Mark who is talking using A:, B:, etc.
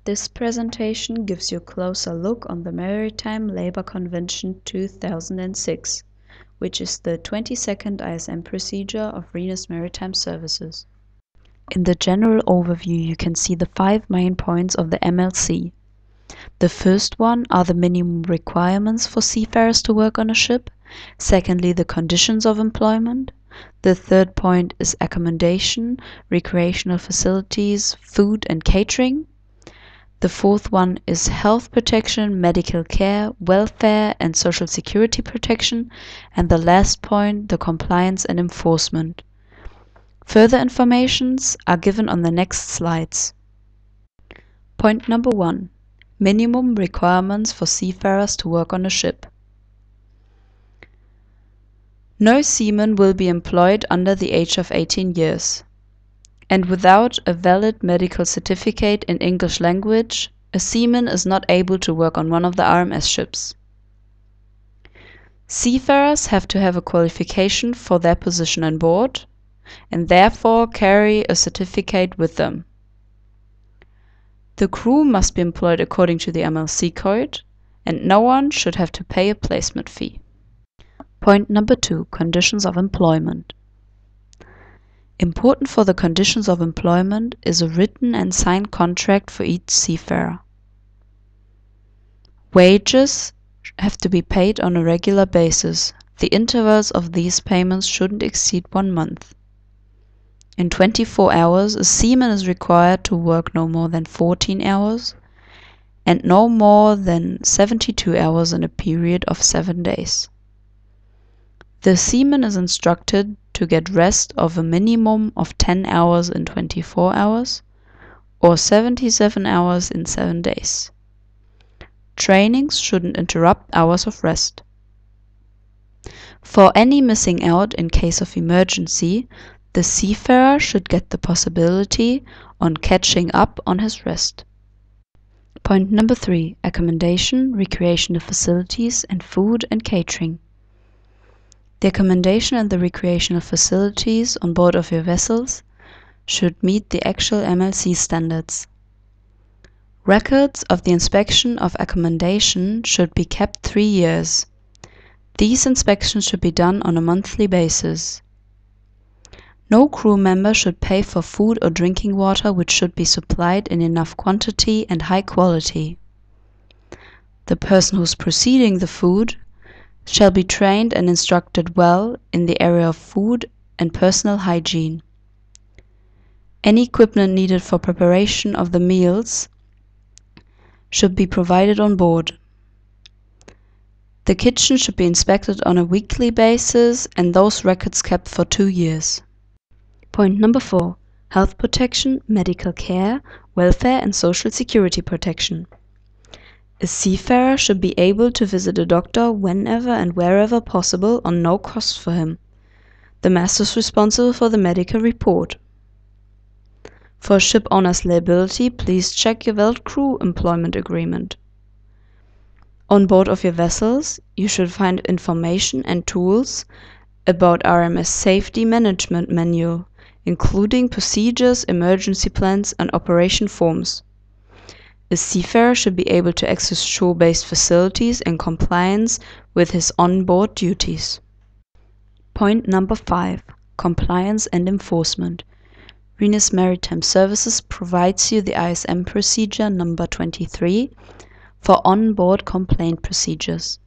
A: This presentation gives you a closer look on the Maritime Labour Convention 2006, which is the 22nd ISM procedure of Venus Maritime Services. In the general overview, you can see the 5 main points of the MLC. The first one are the minimum requirements for seafarers to work on a ship. Secondly, the conditions of employment. The third point is accommodation, recreational facilities, food and catering. The fourth one is health protection, medical care, welfare and social security protection. And the last point, the compliance and enforcement. Further informations are given on the next slides. Point number 1. Minimum requirements for seafarers to work on a ship. No seaman will be employed under the age of 18 years. And without a valid medical certificate in English language, a seaman is not able to work on one of the RMS ships. Seafarers have to have a qualification for their position on board, and therefore carry a certificate with them. The crew must be employed according to the MLC code, and no one should have to pay a placement fee. Point number 2. Conditions of employment. Important for the conditions of employment is a written and signed contract for each seafarer. Wages have to be paid on a regular basis. The intervals of these payments shouldn't exceed 1 month. In 24 hours, a seaman is required to work no more than 14 hours and no more than 72 hours in a period of 7 days. The seaman is instructed to get rest of a minimum of 10 hours in 24 hours or 77 hours in 7 days. Trainings shouldn't interrupt hours of rest. For any missing out in case of emergency, the seafarer should get the possibility on catching up on his rest. Point number 3. Accommodation, recreational facilities and food and catering. The accommodation and the recreational facilities on board of your vessels should meet the actual MLC standards. Records of the inspection of accommodation should be kept 3 years. These inspections should be done on a monthly basis. No crew member should pay for food or drinking water which should be supplied in enough quantity and high quality. The person who is proceeding the food shall be trained and instructed well in the area of food and personal hygiene. Any equipment needed for preparation of the meals should be provided on board. The kitchen should be inspected on a weekly basis and those records kept for 2 years. Point number 4. Health protection, medical care, welfare and social security protection. A seafarer should be able to visit a doctor whenever and wherever possible on no cost for him. The master is responsible for the medical report. For ship owner's liability, please check your valid crew employment agreement. On board of your vessels, you should find information and tools about RMS Safety Management Manual, including procedures, emergency plans and operation forms. A seafarer should be able to access shore-based facilities in compliance with his on-board duties. Point number 5. Compliance and enforcement. Venus Maritime Services provides you the ISM procedure number 23 for on-board complaint procedures.